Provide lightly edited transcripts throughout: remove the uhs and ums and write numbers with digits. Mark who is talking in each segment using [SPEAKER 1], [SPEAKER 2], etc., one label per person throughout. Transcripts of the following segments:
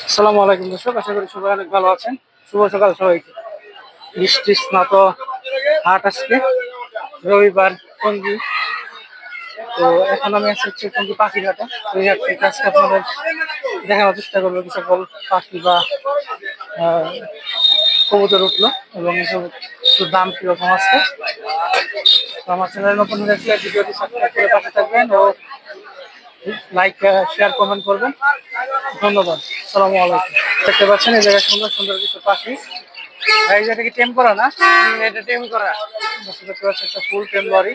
[SPEAKER 1] আসসালামু আলাইকুম দর্শক, আশা করি সবাই অনেক ভালো আছেন। শুভ সকাল সবাইকে। বৃষ্টি স্নাত হাট আজকে রবিবার টঙ্গী। তো এখন আমি হচ্ছে টঙ্গী পাখির হাটে। তো এই হাট থেকে আজকে আপনাদের দেখানোর চেষ্টা করবো কিছু সকল পাখি বা কবুতর উঠলো এবং এসব দাম কিরকম আছে। তো আমার চ্যানেল নতুন দেখলে ভিডিওটি সাবস্ক্রাইব করে পাশে থাকবেন ও লাইক শেয়ার কমেন্ট করবেন। ধন্যবাদ। আসসালামু আলাইকুম। দেখতে পাচ্ছেন এই জায়গায় সুন্দর সুন্দর কিছু পাখি। ভাই এটা কি টেম করা না? এটা টেম করা। দেখতে পাচ্ছেন একটা ফুল টেম লরি।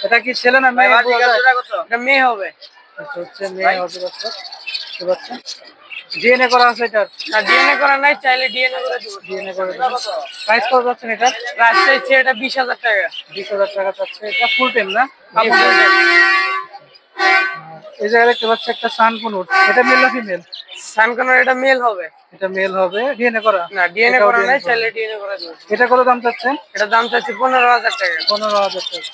[SPEAKER 1] এটা কি ছেলে না মেয়ে? এটা মেয়ে হবে। এটা হচ্ছে মেয়ে হবে। দেখতে পাচ্ছেন ডিএনএ করা আছে এটা? না ডিএনএ করা নাই, চাইলে ডিএনএ করে দেব। ডিএনএ করে দেব। প্রাইস কত যাচ্ছে এটা? প্রাইস চাইছে এটা 20,000 টাকা। 20,000 টাকা যাচ্ছে। এটা ফুল টেম না? এই জায়গায় দেখতে পাচ্ছি একটা সানকুনুর। এটা মেল না ফিমেল? সানকুনুর এটা মেল হবে। এটা মেল হবে। ডিএনএ করা? না ডিএনএ করা নাই, চাইলে ডিএনএ করে দেব। এটা কত দাম চাচ্ছেন? এটা দাম চাচ্ছি 15,000 টাকা। 15,000 টাকা।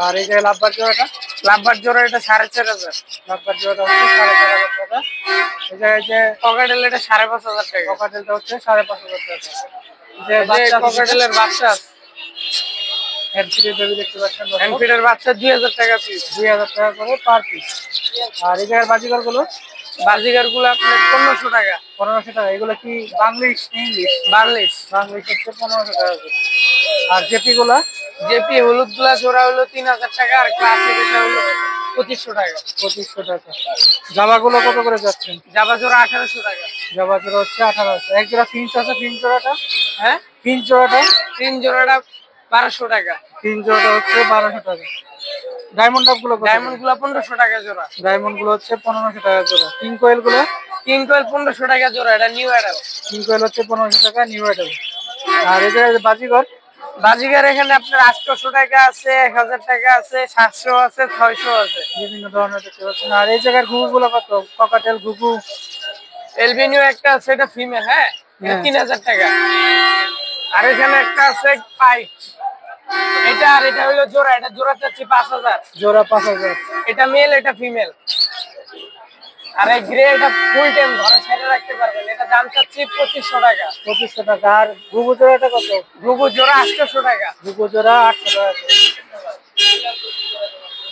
[SPEAKER 1] আর এই যে লাভবার জোড়াটা? লাভবার জোড়া এটা 4,500। লাভবার জোড়াটা হচ্ছে 4,500 টাকা। এই জায়গায় যে ককাটেল এটা 5,500 টাকা। ককাটেলটা হচ্ছে 5,500 টাকা। যে বাচ্চা ককাটেলের বাচ্চা হ্যান্ডফিডের বেবি দেখতে পাচ্ছেন। হ্যান্ডফিডের বাচ্চা 2,000 টাকা পিস। 2,000 টাকা করে পার পিস। আর এই জায়গার বাজিগার গুলো? বাজিগার গুলো আপনার 1,500 টাকা। 1,500 টাকা। এগুলো কি বাংলিশ ইংলিশ? বাংলিশ। বাংলিশ হচ্ছে 1,500 টাকা করে। আর জেপি গুলা? জেপি হলুদ গুলা জোড়া হলো 3,000 টাকা। আর ক্লাসিক এটা হলো 2,500 টাকা। 2,500 টাকা। জাবা গুলো কত করে যাচ্ছেন? জাবা জোড়া 1,800 টাকা। জাবা জোড়া হচ্ছে 1,800। এক জোড়া ফিঞ্চ আছে, ফিঞ্চ জোড়াটা? হ্যাঁ ফিঞ্চ জোড়াটা? ফিঞ্চ জোড়াটা 1,200 টাকা। ফিঞ্চ জোড়াটা হচ্ছে 1,200 টাকা। ডায়মন্ড ডাব গুলো? ডায়মন্ড গুলো 1,500 টাকা জোড়া। ডায়মন্ড গুলো হচ্ছে 1,500 টাকা জোড়া। কিং কোয়েল গুলো? কিং কোয়েল 1,500 টাকা জোড়া। এটা নিউ অ্যাডাল। কিং কোয়েল হচ্ছে 1,500 টাকা, নিউ অ্যাডাল। আর এই জায়গায় বাজিগর? বাজিগর এখানে আপনার 800 টাকা আছে, 1,000 টাকা আছে, 700 আছে, 600 আছে, বিভিন্ন ধরনের দেখতে পাচ্ছেন। আর এই জায়গার ঘুঘু গুলো কত? ককাটেল ঘুঘু এলবিনিও একটা আছে, এটা ফিমেল। হ্যাঁ 3,000 টাকা। আর এখানে একটা আছে পাইট। এটা আর এটা হলো জোড়া। এটা জোড়া চাচ্ছি 5,000। জোড়া 5,000। এটা মেল, এটা ফিমেল। আর এই গ্রে এটা ফুল টাইম ঘরে ছেড়ে রাখতে পারবেন। এটা দাম চাচ্ছি 2,500 টাকা। 2,500 টাকা। আর ঘুঘু জোড়াটা কত? ঘুঘু জোড়া 800 টাকা। ঘুঘু জোড়া 800 টাকা।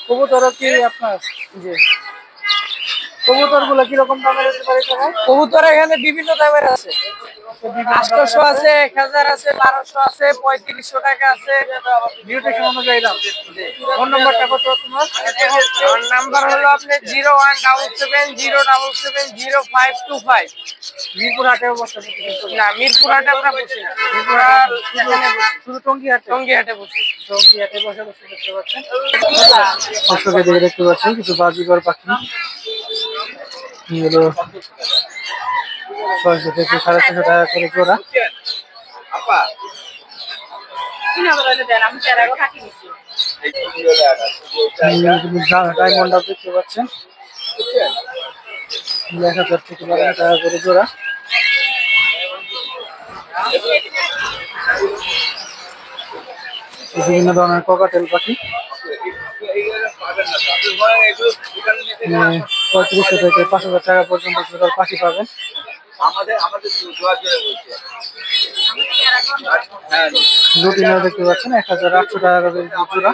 [SPEAKER 1] কবুতর কি আপনার? জি। কবুতর গুলো কিরকম দামের হতে পারে? কবুতর এখানে বিভিন্ন দামের আছে। 800 আছে, 1,000 আছে, 1,200 আছে, 3,500 টাকা আছে। মিউটেশন অনুযায়ী দাম। ফোন নাম্বারটা কত তোমার? আমার নাম্বার হলো আপনার 01770770525। মিরপুর হাটে বসে? না মিরপুর হাটে আমরা বসি না। মিরপুর শুধু টঙ্গী হাটে? টঙ্গী হাটে বসি। টঙ্গী হাটে বসে বসে দেখতে পাচ্ছেন। দর্শকের দিকে দেখতে পাচ্ছেন কিছু বাজিগর পাখি। এগুলো 600 থেকে 650 টাকা করে জোড়া। ডায়মন্ড দেখতে পাচ্ছেন 1,000 থেকে 12,000 টাকা করে জোড়া। বিভিন্ন ধরনের ককাটেল পাখি 3,500 থেকে 5,000 টাকা পর্যন্ত জোড়ার পাখি পাবেন। লুটিনও দেখতে পাচ্ছেন 1,800 টাকা করে জোড়া।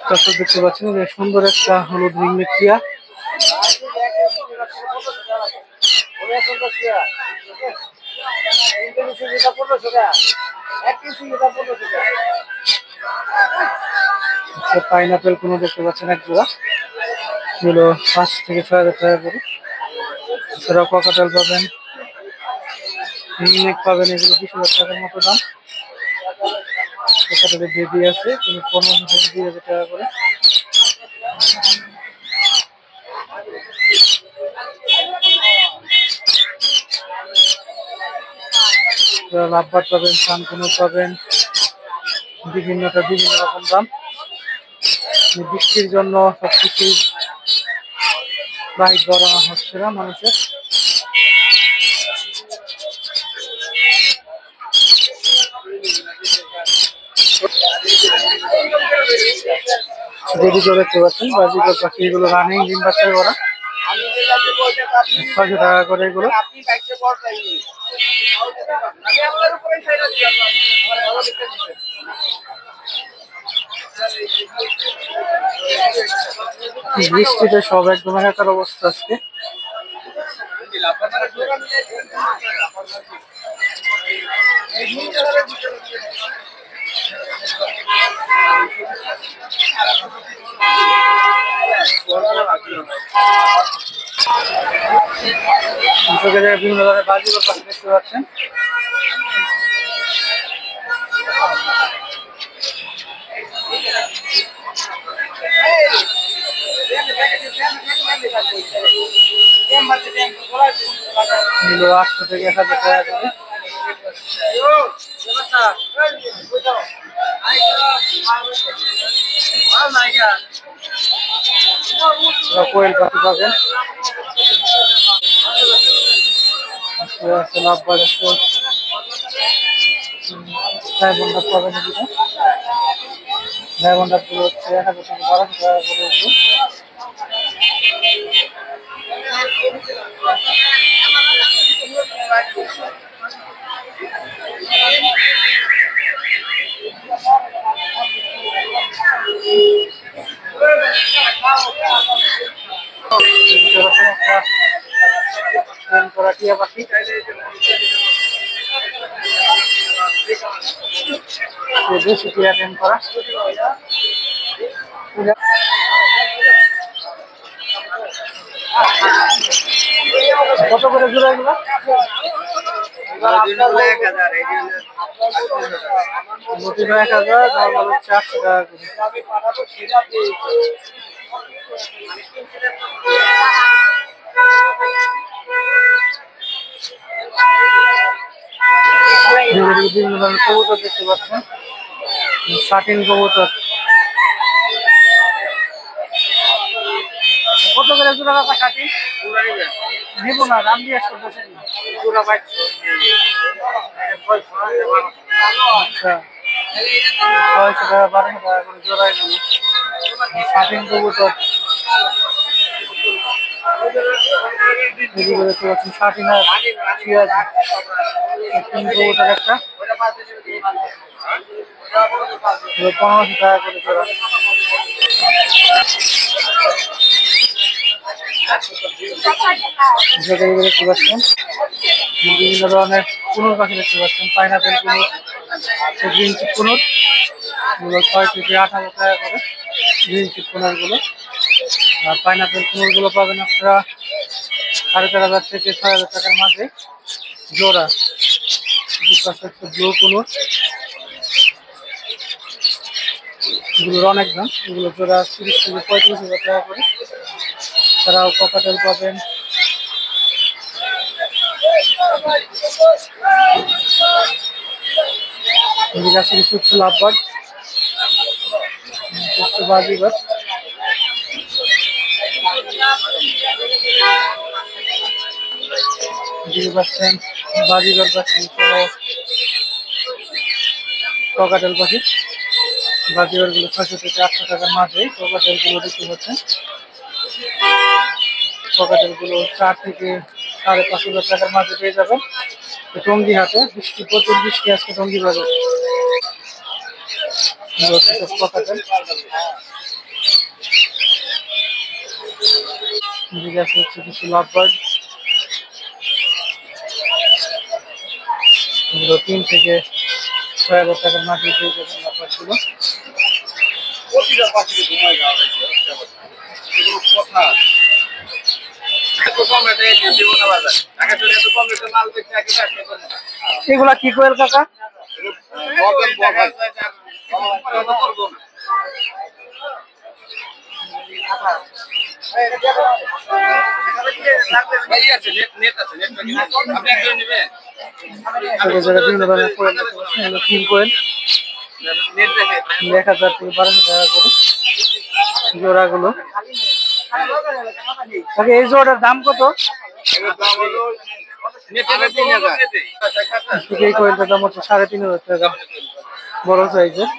[SPEAKER 1] দর্শক দেখতে পাচ্ছেন যে সুন্দর একটা হলুদ রিংনেক টিয়া। পাইনাপেল কোনো দেখতে পাচ্ছেন এক জোড়া। এগুলো 5 থেকে 6,000 টাকা করে। এছাড়াও ককাটেল পাবেন, রিংনেক পাবেন, এগুলো 20,000 টাকার মতো দাম। ককাটেলের বেবি আছে 15,000 থেকে 2,000 টাকা করে। লাভবার পাবেন, সানকুনো পাবেন, বিভিন্ন রকম দাম। বৃষ্টির জন্য সবকিছু বাইক করা হচ্ছে না মানুষের। যেদিকে দেখতে পাচ্ছেন বাজিকর পাখি, এগুলো রানিং ডিম বাচ্চা করা, 600 টাকা করে এগুলো। বৃষ্টিতে সব একদম একাকার অবস্থা আজকে। বিভিন্ন ধরনের বাজিকর পাখি দেখতে পাচ্ছেন। এগুলো 800 থেকে 1000 টাকা করে। কোয়েল পাখি পাবেন, লাভবার্ড আছে, ডায়মন্ড পাবেন। এদিকে ডায়মন্ড গুলো হচ্ছে 1000 থেকে 1200 টাকা করে এগুলো। টিয়া পাখি, দেশি টিয়া টেন করা। কত করে জোড়া এগুলো? লুটিনো 1000, নর্মাল হচ্ছে 800 টাকা করে। বিভিন্ন ধরনের কবুতর দেখতে পাচ্ছেন, শাটিন কবুতর। কত করে জোড়া কাকা শাটিন? নিব না, দাম দিয়ে আসতে বসেন। জোড়া পাইছো? আচ্ছা, 600 টাকা 1200 টাকা করে জোড়া এগুলো শাটিন কবুতর। এদিকে দেখতে পাচ্ছেন শাটিন আর সিরাজি, কবুতর একটা 1500 টাকা করে জোড়া। দেখতে পাচ্ছেন বিভিন্ন ধরনের কুনুর পাখি দেখতে পাচ্ছেন, পাইনাপেল কুনুর, গ্রিন চিপ কুনুর, এগুলো 6 থেকে 8000 টাকা করে গ্রিন চিপ কুনুর গুলো। আর পাইনাপেল কুনুর গুলো পাবেন আপনারা 4500 থেকে 6000 টাকার মাঝে জোড়া। ব্লু কুনুর, এগুলোর অনেক দাম, এগুলো জোড়া 30 থেকে 35,000 টাকা করে। তারাও ককাটেল পাবেন, কিছু হচ্ছে লাভবার্ড, বাজিবার্ড। পাচ্ছেন বাজিগর পাখি, ককাটেল পাখি। বাজিগর গুলো 600 থেকে 800 টাকার মাঝে ককাটেল গুলো দেখতে পাচ্ছেন। ককাটেল গুলো 4 থেকে 5,500 টাকার মাঝে পেয়ে যাবেন টঙ্গী হাটে। বৃষ্টি, প্রচুর বৃষ্টি আজকে টঙ্গী বাজার। ককাটেল হচ্ছে কিছু লাভবার্ড, 3 থেকে 6,000 টাকার মাঝে পেয়ে যাবেন লাভবার্ড গুলো। এগুলা কি কোয়েল কাকা? বিভিন্ন ধরনের কোয়েল, 3 কোয়েল 1000 থেকে 1200 টাকা করে জোড়া গুলো। এই জোড়ার দাম কত? এই কোয়েলটার দাম হচ্ছে 3500 টাকা, বড় সাইজের।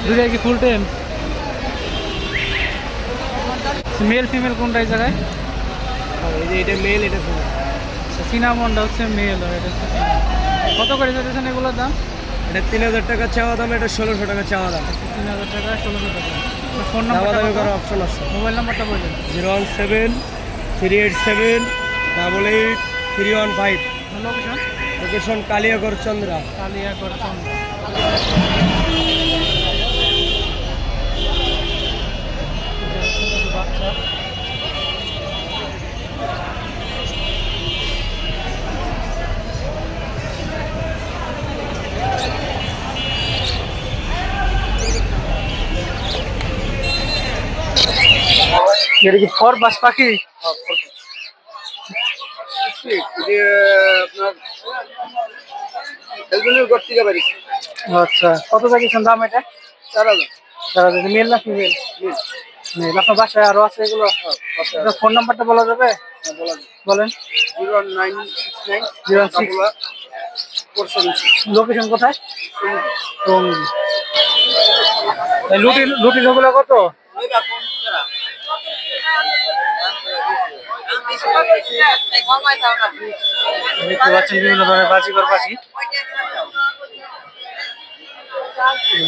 [SPEAKER 1] দুইটা কি ফুল টাইম? মেল ফিমেল কোনটা এই জায়গায়? এটা মেল, এটা ফিমেল। সিনামনটা হচ্ছে মেল, এটা কত করে চলেছেন এগুলোর দাম? এটা 3000 টাকা চাওয়া দাম, এটা 1600 টাকা চাওয়া দাম। 3000 টাকা 1600 টাকা। ফোন নাম্বার করার অপশন আছে। মোবাইল নাম্বারটা বলুন। 01738883115। লোকেশন? লোকেশন কালিয়াগড় চন্দ্রা। কালিয়াগড় চন্দ্রা। বাচ্চা এটা কি ফর বাস পাখি? আচ্ছা, কত চাইছেন দাম এটা? 4000। মেল না ফিমেল? মেল। আপনার বাসায় আরো আছে এগুলো? ফোন নাম্বারটা বলা যাবে? বলেন। 01906। লোকেশন কোথায়? লুটিন ওগুলো কত? দেখতে পাচ্ছেন বিভিন্ন ধরনের বাজিকর পাখি,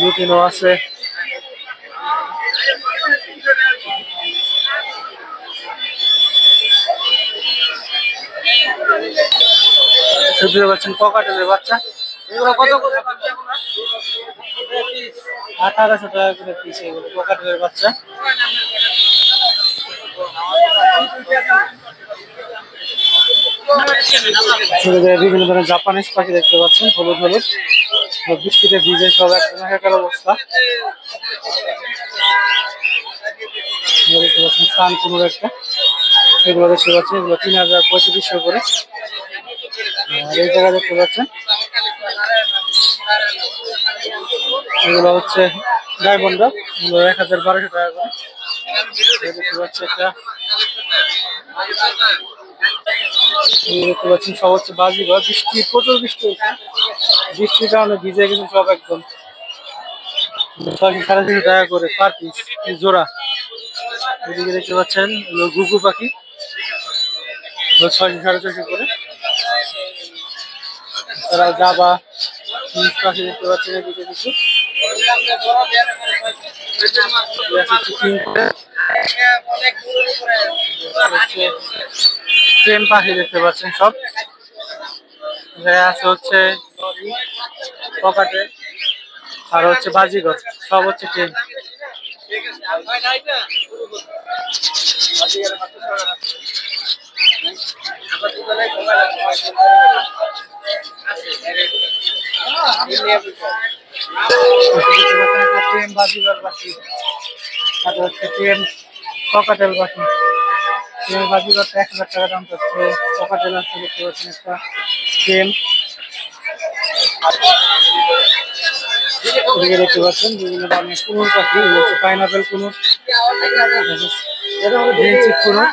[SPEAKER 1] লুটিনও আছে। বুঝতে পারছেন ককাটেলের বাচ্চা, এগুলো কত করে? 1800 টাকা করে পিস এগুলো ককাটেলের বাচ্চা। বিভিন্ন ধরনের জাপানিজ পাখি দেখতে পাচ্ছেন, হলুদ হলুদ, বৃষ্টিতে ভিজে সব একাকার অবস্থা। দেখতে পাচ্ছেন সান কুনুর একটা, এগুলো দেখতে পাচ্ছেন, এগুলো 3000-3500 করে। আর এই জায়গা দেখতে পাচ্ছেন এগুলো হচ্ছে ডায়মন্ড, এগুলো 1200 টাকা করে। দেখতে পাচ্ছি একটা, দেখতে পাচ্ছেন সব হচ্ছে বাজিঘর। বৃষ্টি, প্রচুর বৃষ্টি হচ্ছে, বৃষ্টির কারণে ভিজে গেছে সব একদম। 600-650 টাকা করে পার পিস জোড়া। এদিকে দেখতে পাচ্ছেন ঘুঘু পাখি, 600-650 করে। তারা জাবা পাখি দেখতে পাচ্ছেন এদিকে কিছু। ট্রেন পাখি দেখতে পাচ্ছেন সব আছে, হচ্ছে পকাটে আর হচ্ছে বাজিঘর, সব হচ্ছে ট্রেন। ট্রেন বাজিঘর পাখি, আর হচ্ছে ট্রেন ককাটেল পাখি। ট্রেন বাজিঘরটা 1000 টাকা দাম পাচ্ছে। ককাটেল আছে দেখতে পাচ্ছেন একটা ট্রেন। এদিকে দেখতে পাচ্ছেন বিভিন্ন ধরনের কুনুর পাখি, হচ্ছে পাইনাপেল কুনুর, কুনুর।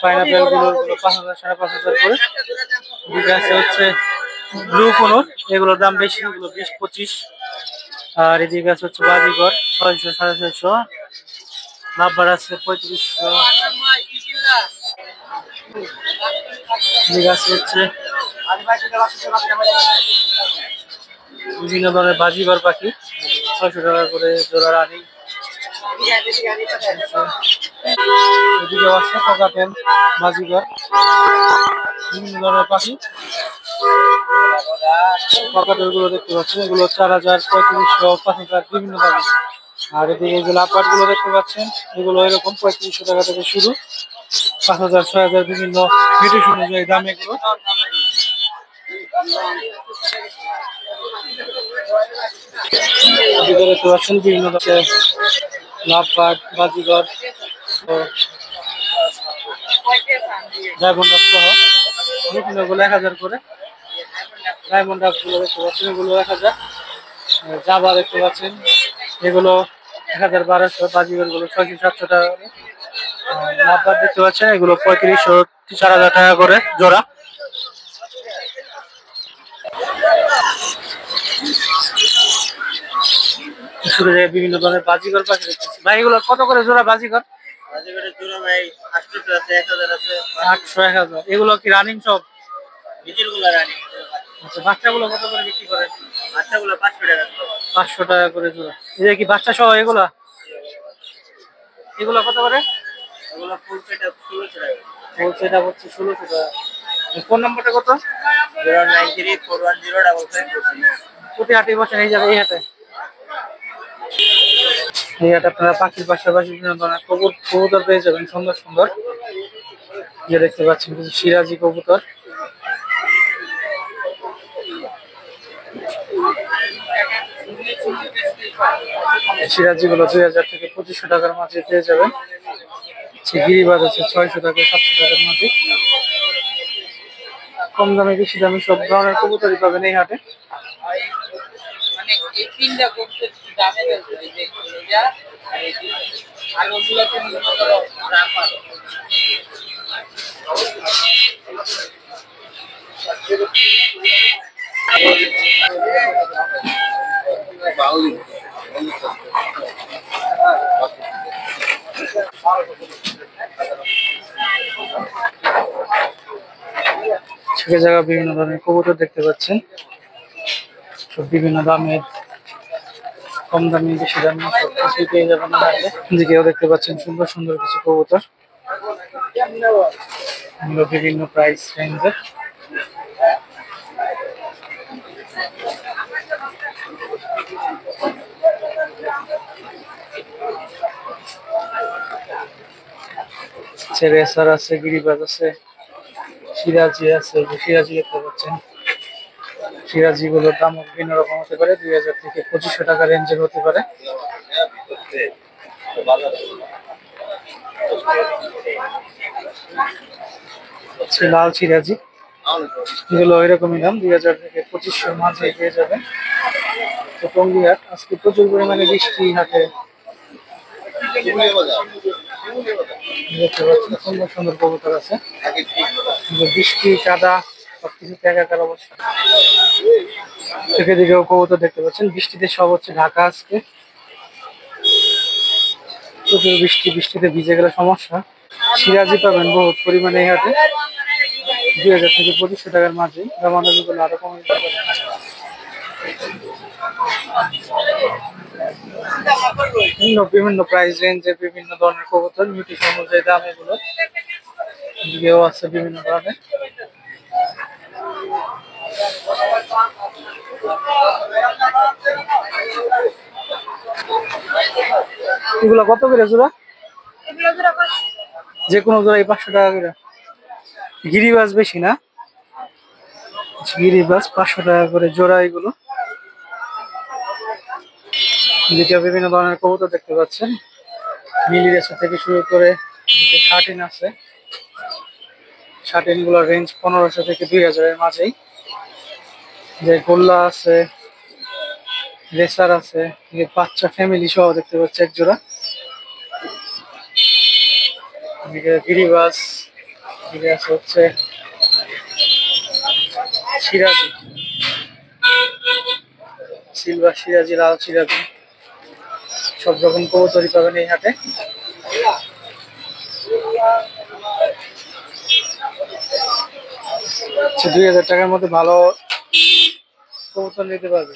[SPEAKER 1] পাইনাপেল গুলো 5000-5500 করে। এদিকে আছে হচ্ছে ব্লু কুনুর, এগুলোর দাম বেশি, এগুলো 20-25। আর এদিকে আছে হচ্ছে বাজিঘর 600-650। লাভবার আছে 3500। এদিকে আছে হচ্ছে বিভিন্ন ধরনের বাজিঘর পাখি, 600 টাকা করে জোড়া রানি। এদিকেও আছে ককাটেল, বাজিঘর, বিভিন্ন ধরনের পাখি। ককাটেল গুলো দেখতে পাচ্ছেন, এগুলো 4000, 3500, 5000 বিভিন্ন দামে। আর এদিকে যে লাভবার্ড গুলো দেখতে পাচ্ছেন, এগুলো এরকম 3500 টাকা থেকে শুরু, 5000, 6000 বিভিন্ন ব্রিটিশ অনুযায়ী দাম এগুলো। দেখতে পাচ্ছেন বিভিন্ন ধরনের লাভবার্ড, বাজিগর, ডায়মন্ড সহ বিভিন্ন গুলো 1000 করে। ডায়মন্ড গুলো দেখতে পাচ্ছেন, এগুলো 1000। জাভা দেখতে পাচ্ছেন, এগুলো 1000, 1200। বাজিগর গুলো 600, 700 টাকা করে। লাভবার্ড দেখতে পাচ্ছেন, এগুলো 3500, 4000 টাকা করে জোড়া। শুরু যায় বিভিন্ন ধরনের বাজিগর পাখি দেখতেছি। ভাই এগুলো কত করে জোড়া বাজিগর?
[SPEAKER 2] বাজিগরের জোড়া ভাই 800 আছে, 1000 আছে,
[SPEAKER 1] 800, 1000। এগুলো কি রানিং সব?
[SPEAKER 2] নিচেরগুলো রানি।
[SPEAKER 1] আচ্ছা, বাচ্চাগুলো কত করে বিক্রি করেন?
[SPEAKER 2] বাচ্চাগুলো 500 টাকা।
[SPEAKER 1] 500 টাকা করে জোড়া। এই কি বাচ্চা সহ এগুলা? এগুলো কত করে?
[SPEAKER 2] এগুলো ফুল সেট 1600 টাকা।
[SPEAKER 1] ফুল সেট আপ হচ্ছে 1600 টাকা। ফোন নাম্বারটা কত?
[SPEAKER 2] 09341055546।
[SPEAKER 1] প্রতি হাটে বসেন এই জায়গায়, এই হাটে? এই হাটে আপনারা পাখির পাশাপাশি বিভিন্ন ধরনের কবুতর পেয়ে যাবেন, সুন্দর সুন্দর। যে দেখতে পাচ্ছেন কিছু সিরাজি কবুতর। সিরাজি গুলো 2000 থেকে 2500 টাকার মাঝে পেয়ে যাবেন। গিরিবাজ আছে 600 টাকা, 700 টাকার মাঝে। কম দামে বেশি দামে সব ধরনের কবুতরই পাবেন এই হাটে। সে জায়গা বিভিন্ন ধরনের কবুতর দেখতে পাচ্ছেন, সব বিভিন্ন দামের, কম দামি বেশি দামি সব কিছুই পেয়ে যাবেন। দিকেও দেখতে পাচ্ছেন সুন্দর সুন্দর কিছু কবুতর, বিভিন্ন প্রাইস রেঞ্জের। রেসার আছে, গিরিবাজ আছে, সিরাজি আছে। সিরাজি দেখতে পাচ্ছেন, সিরাজি গুলোর দাম বিভিন্ন রকম হতে পারে, 2000 থেকে 2500 টাকা রেঞ্জের হতে পারে। লাল সিরাজি এগুলো এরকমই দাম, 2000 থেকে 2500 মাঝে পেয়ে যাবেন। তো টঙ্গী হাট আজকে প্রচুর পরিমাণে বৃষ্টি, হাটে দেখতে পাচ্ছেন সুন্দর সুন্দর কবুতর আছে। বৃষ্টি, কাদা সবকিছু একাকার অবস্থা। থেকে দিকেও কবুতর দেখতে পাচ্ছেন, বৃষ্টিতে সব হচ্ছে ঢাকা। আজকে প্রচুর বৃষ্টি, বৃষ্টিতে ভিজে গেলে সমস্যা। সিরাজি পাবেন বহুত পরিমাণে এই হাটে, 2000 থেকে 2500 টাকার মাঝে। দামাদামি করলে আরো কমে যেতে পারে। বিভিন্ন প্রাইস রেঞ্জের বিভিন্ন ধরনের কবুতর, নিউট্রিশন অনুযায়ী দাম এগুলো। এদিকেও আছে বিভিন্ন ধরনের। এগুলো কত করে জোড়া? যে কোনো জোড়াই 500 টাকা করে। গিরিবাজ বেশি না? গিরিবাজ 500 টাকা করে জোড়া এগুলো। এদিকে বিভিন্ন ধরনের কবুতর দেখতে পাচ্ছেন, মিলি রেসা থেকে শুরু করে শার্টিন আছে। শার্টিন গুলোর রেঞ্জ 1500 থেকে 2000 এর মাঝেই। যে গোল্লা আছে, রেসার আছে, বাচ্চা ফ্যামিলি সহ দেখতে পাচ্ছি এক জোড়া। এদিকে গিরিবাজ, এদিকে আছে হচ্ছে সিরাজি, সিলভার সিরাজি, লাল সিরাজি, সব রকম কবুতরই পাবেন এই হাটে। 2000 টাকার মধ্যে ভালো কবুতর নিতে পারবে।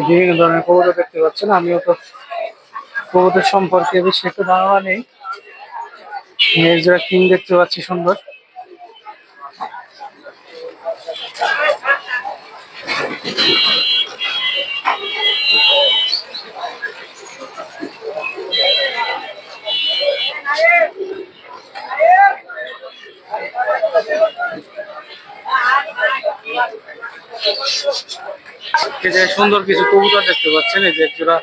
[SPEAKER 1] বিভিন্ন ধরনের কবুতর দেখতে পাচ্ছেন, আমিও তো কবুতর সম্পর্কে বেশি একটা ধারণা নেই। এক জোড়া কিং দেখতে পাচ্ছি সুন্দর। এই যে সুন্দর কিছু কবুতর দেখতে পাচ্ছেন, এই যে এক জোড়া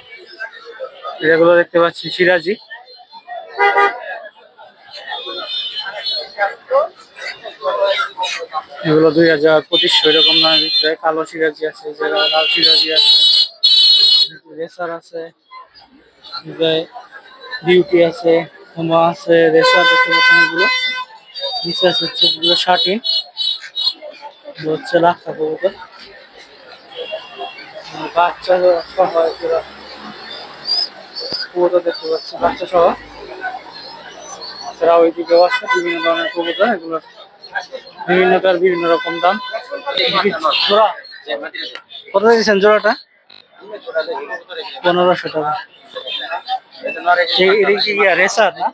[SPEAKER 1] যেগুলো দেখতে পাচ্ছি সিরাজি। এগুলো 2000-2500 এরকম দামে বিক্রি হয়। কালো সিরাজি আছে, লাল সিরাজি আছে, রেসার আছে, বিউটি আছে, হোমা আছে, রেসার দেখতে পাচ্ছেন। এগুলো নিচে আছে হচ্ছে এগুলো 60 হচ্ছে লাখ টাকা কবুতর। বাচ্চা সহ কবুতর দেখতে পাচ্ছি, বাচ্চা সহ। এছাড়া ওইদিকেও আছে বিভিন্ন ধরনের কবুতর, এগুলো বিভিন্নটার বিভিন্ন রকম দাম। জোড়া কত দিয়েছেন জোড়াটা? 1500 টাকা। এটা কি রেসার না?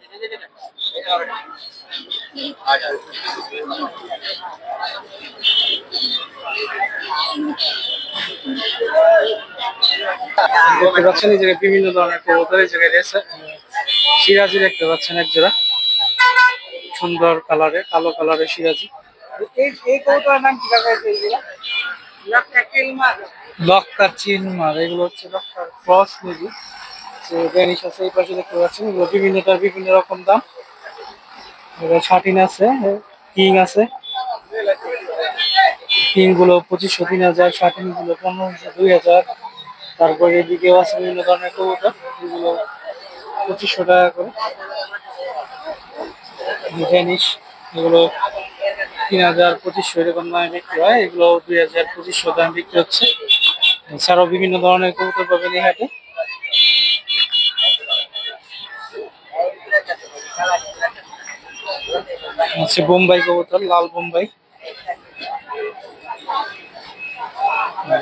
[SPEAKER 1] দেখতে পাচ্ছেন এই জায়গায় বিভিন্ন ধরনের কবুতর, এই জায়গায় রেসার সিরাজি দেখতে পাচ্ছেন এক জোড়া সুন্দর কালারে, কালো কালারের সিরাজি। এই কবুতরের নাম কি কাকা? লক্কা চিলমার। এগুলো হচ্ছে লক্কার ক্রস মেবি। ড্যানিশ আছে এই পাশে দেখতে পাচ্ছেন, এগুলো বিভিন্নটার বিভিন্ন রকম দাম। এবার 60 আছে, কিং আছে। কিং গুলো 2500, 3000, 60 গুলো 1500, 2000। তারপরে এদিকেও আছে বিভিন্ন ধরনের কবুতর, এগুলো 2500 টাকা করে। ড্যানিশ এগুলো 3000, 2500 এরকম দামে বিক্রি হয়। এগুলো 2000, 2500 দামে বিক্রি হচ্ছে। এছাড়াও বিভিন্ন ধরনের কবুতর পাবেন এই হাটে। আছে বোম্বাই কবুতর, লাল বোম্বাই।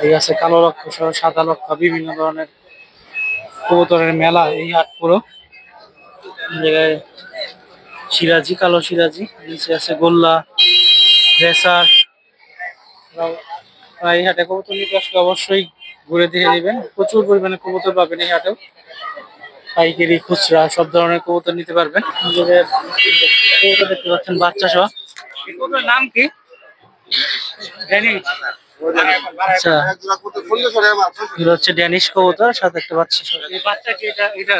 [SPEAKER 1] ঠিক আছে, কালো লক্ষ সহ সাদা লক্ষ, বিভিন্ন ধরনের কবুতরের মেলা এই হাট পুরো। জায়গায় সিরাজি, কালো সিরাজি, নিচে আছে গোল্লা, রেসার। এই হাটে কবুতর নিতে আসলে অবশ্যই ঘুরে দেখে নেবেন, প্রচুর পরিমাণে কবুতর পাবেন এই হাটেও। পাইকারি খুচরা সব ধরনের কবুতর নিতে পারবেন। কবুতর দেখতে পাচ্ছেন বাচ্চা সহ। কবুতরের নাম কি? আচ্ছা, এগুলো হচ্ছে ড্যানিশ কবুতর, সাথে একটা বাচ্চা সহ। এই বাচ্চা কি এটা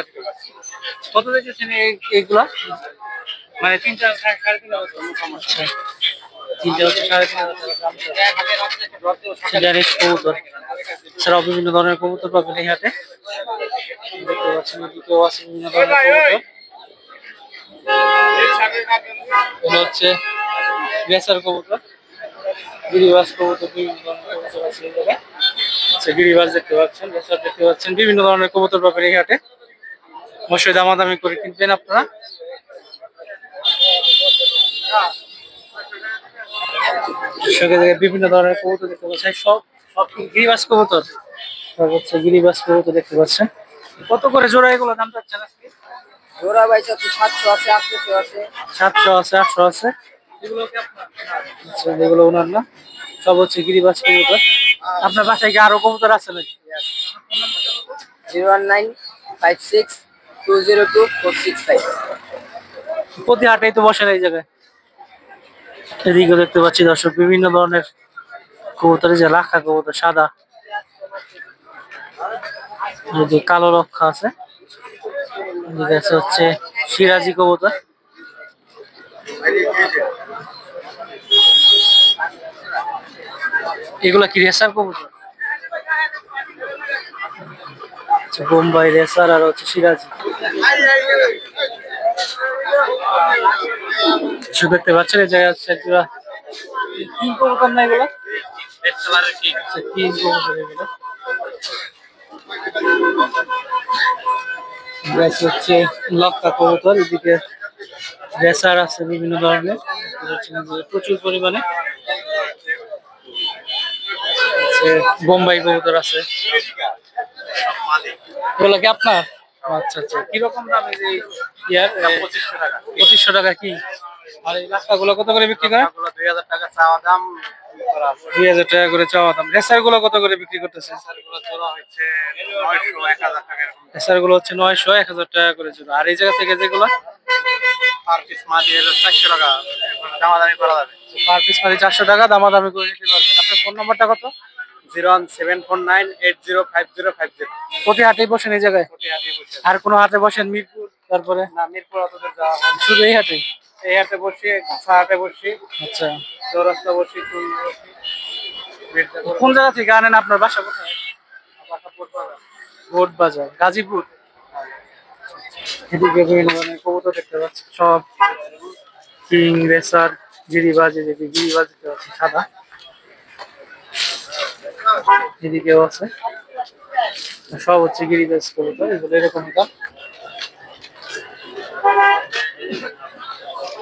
[SPEAKER 1] কত দিয়েছেন এইগুলা? মানে 3-4 সাড়ে 3 বছর। আচ্ছা, 3টা হচ্ছে 3.5 ড্যানিশ কবুতর। এছাড়াও বিভিন্ন ধরনের কবুতর পাবেন এই হাটে। দেখতে পাচ্ছেন এদিকেও আছে বিভিন্ন ধরনের কবুতর। এগুলো হচ্ছে রেসার কবুতর, গিরিবাজ কবুতর, বিভিন্ন ধরনের কবুতর আছে এই জায়গায়। আচ্ছা, গিরিবাজ দেখতে পাচ্ছেন, রেসার দেখতে পাচ্ছেন, বিভিন্ন ধরনের কবুতর পাবেন এই হাটে। অবশ্যই দামাদামি করে কিনবেন আপনারা। বিভিন্ন ধরনের কবুতর দেখতে পাচ্ছেন, সব গিরিবাজ কবুতর। সব হচ্ছে গিরিবাজ কবুতর দেখতে পাচ্ছেন। কত করে জোড়া এগুলো দাম চাচ্ছেন আজকে?
[SPEAKER 2] জোড়া ভাই 700 আছে, 800 আছে।
[SPEAKER 1] 700 আছে, 800 আছে। আচ্ছা, এগুলো ওনার না, সব হচ্ছে গিরিবাজ কবুতর। আপনার বাসায় কি আরো কবুতর আছে নাকি?
[SPEAKER 2] 01956202465।
[SPEAKER 1] প্রতি হাটেই তো বসেন এই জায়গায়। এদিকে দেখতে পাচ্ছি দর্শক বিভিন্ন ধরনের কবুতর, যে লাখা কবুতর সাদা, এই যে কালো লক্ষা আছে, এদিকে আছে হচ্ছে সিরাজি কবুতর। এগুলা কি রেসার কবুতর? আচ্ছা, বোম্বাই রেসার আর হচ্ছে সিরাজি। দেখতে পাচ্ছেন এই জায়গায় হচ্ছে একটা তিন কবুতর না এগুলো? আচ্ছা, তিন কবুতর এগুলো। হচ্ছে লক্কা কবুতর, এদিকে রেসার আছে বিভিন্ন ধরনের, প্রচুর পরিমাণে। বোম্বাই কবুতর আছে। এগুলো কি আপনার? আচ্ছা আচ্ছা, কিরকম দাম এই যে ইয়ার? 2500 টাকা। 2500 টাকা কি? আর এই লাক্কাগুলো কত করে বিক্রি করে?
[SPEAKER 2] 2000 টাকা চাওয়া দাম।
[SPEAKER 1] 2000 টাকা করে চাওয়া দাম। রেসার গুলো কত করে বিক্রি করতেছে?
[SPEAKER 2] এগুলো জোড়া হচ্ছে 900 1000 টাকা এরকম।
[SPEAKER 1] রেসার গুলো হচ্ছে 900 1000 টাকা করে জোড়া। আর এই জায়গা থেকে যেগুলো
[SPEAKER 2] পার পিস মাঝে 400 টাকা দামাদামি করা যাবে।
[SPEAKER 1] পার পিস মানে 400 টাকা দামাদামি করে নিতে পারবেন। আপনার ফোন নাম্বারটা কত?
[SPEAKER 2] 01749805050।
[SPEAKER 1] প্রতি হাটেই বসেন এই জায়গায়?
[SPEAKER 2] কোটিয়াটি বসে।
[SPEAKER 1] আর কোনো হাটে বসেন? মিরপুর, তারপরে
[SPEAKER 2] না, মিরপুর অতদূর যাওয়া হয় না।
[SPEAKER 1] শুধু এই হাটে?
[SPEAKER 2] এই হাটে বসি, কাঁচা হাটে বসি,
[SPEAKER 1] আচ্ছা,
[SPEAKER 2] চৌরাস্তা বসি, চুল বসি, মির্জাপুর
[SPEAKER 1] কোন জায়গা থেকে আনেন? আপনার বাসা কোথায়?
[SPEAKER 2] বাসাপুর বাজার।
[SPEAKER 1] বোট বাজার, গাজীপুর। এদিকে বিভিন্ন ধরনের কবুতর দেখতে পাচ্ছি, সব কিং, রেসার, গিরিবাজ। এদিকে গিরিবাজ দেখতে পাচ্ছি সাদা, এদিকেও আছে। সব হচ্ছে গিরিবাজ কবুতর, এগুলো এরকমই দাম।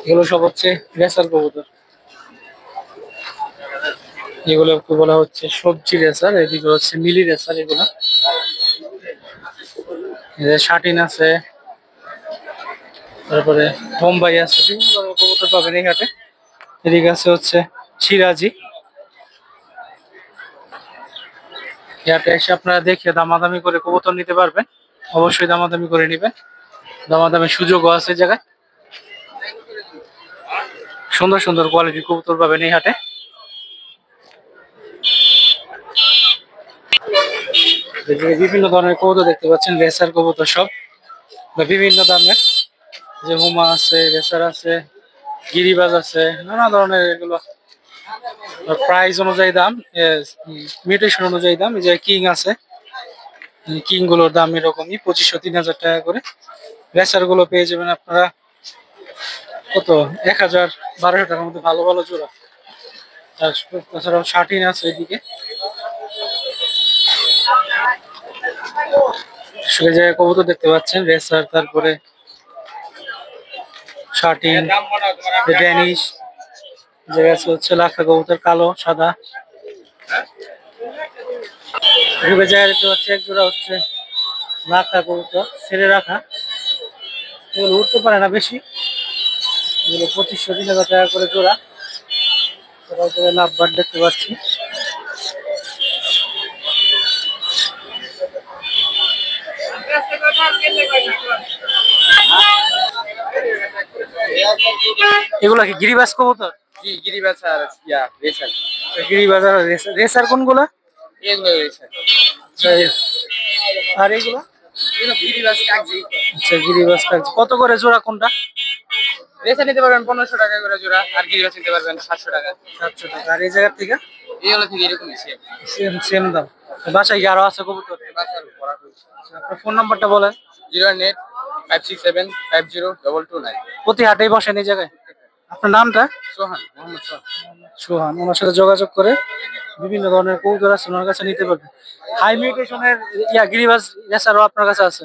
[SPEAKER 1] এগুলো সব হচ্ছে রেসার কবুতর, এগুলো একটু বলা হচ্ছে সবজি রেসার। এদিকে হচ্ছে মিলি রেসার। এগুলো শাটিন আছে, তারপরে বোম্বাই আছে, বিভিন্ন ধরনের কবুতর পাবেন এই হাটে। এদিকে আছে হচ্ছে সিরাজি। এই হাটে এসে আপনারা দেখে দামাদামি করে কবুতর নিতে পারবেন। অবশ্যই দামাদামি করে নিবেন, দামাদামির সুযোগও আছে এই জায়গায়। সুন্দর সুন্দর কোয়ালিটির কবুতর পাবেন এই হাটে। এদিকে বিভিন্ন ধরনের কবুতর দেখতে পাচ্ছেন, রেসার কবুতর সব বিভিন্ন দামের। যে হুমা আছে, রেসার আছে, গিরিবাজ আছে, নানা ধরনের। এগুলো প্রাইস অনুযায়ী দাম, মিউটেশন অনুযায়ী দাম। এই যে কিং আছে, কিং গুলোর দাম এরকমই 2500-3000 টাকা করে। রেসার গুলো পেয়ে যাবেন আপনারা কত 1000-1200 টাকার মধ্যে, ভালো ভালো জোড়া। তাছাড়াও শার্টিন আছে এদিকে। সে জায়গায় কবুতর দেখতে পাচ্ছেন, রেসার, তারপরে শার্টিন, ড্যানিশ। জায়গা হচ্ছে লাক্ষা কবুতর, কালো সাদা। এদিকে জায়গা দেখতে পাচ্ছি এক জোড়া হচ্ছে লাক্ষা কবুতর, ছেড়ে রাখা। এগুলো উঠতে পারে না বেশি, এগুলো 2500-3000 টাকা করে জোড়া। তারপরে লাভবার দেখতে পাচ্ছি। এগুলা কি গিরিবাজ কবুতর?
[SPEAKER 2] জি, গিরিবাজ আর রেসার।
[SPEAKER 1] গিরিবাজ আর রেসার কোনগুলা?
[SPEAKER 2] এগুলো রেসার।
[SPEAKER 1] আর এগুলো?
[SPEAKER 2] এগুলো গিরিবাজ কাগজি।
[SPEAKER 1] আচ্ছা, গিরিবাজ কাগজি। কত করে জোড়া কোনটা?
[SPEAKER 2] রেসার নিতে পারবেন 1500 টাকা করে জোড়া, আর গিরিবাজ নিতে পারবেন 700 টাকা।
[SPEAKER 1] 700 টাকা। আর এই জায়গা থেকে?
[SPEAKER 2] এগুলো থেকে এরকমই সেম।
[SPEAKER 1] সেম সেম দাম। বাসায় কি আরো আছে কবুতর?
[SPEAKER 2] বাসার ভরা করে।
[SPEAKER 1] আপনার ফোন নাম্বারটা বলেন।
[SPEAKER 2] 018567229।
[SPEAKER 1] প্রতি হাটেই বসেন এই জায়গায়? আপনার নামটা?
[SPEAKER 2] সোহান, মোহাম্মদ সোহান।
[SPEAKER 1] সোহান। ওনার সাথে যোগাযোগ করে বিভিন্ন ধরনের কবুতর আছে ওনার কাছে নিতে পারবেন। হাই মিউটেশনের গিরিবাজ রেসারও আপনার কাছে আছে?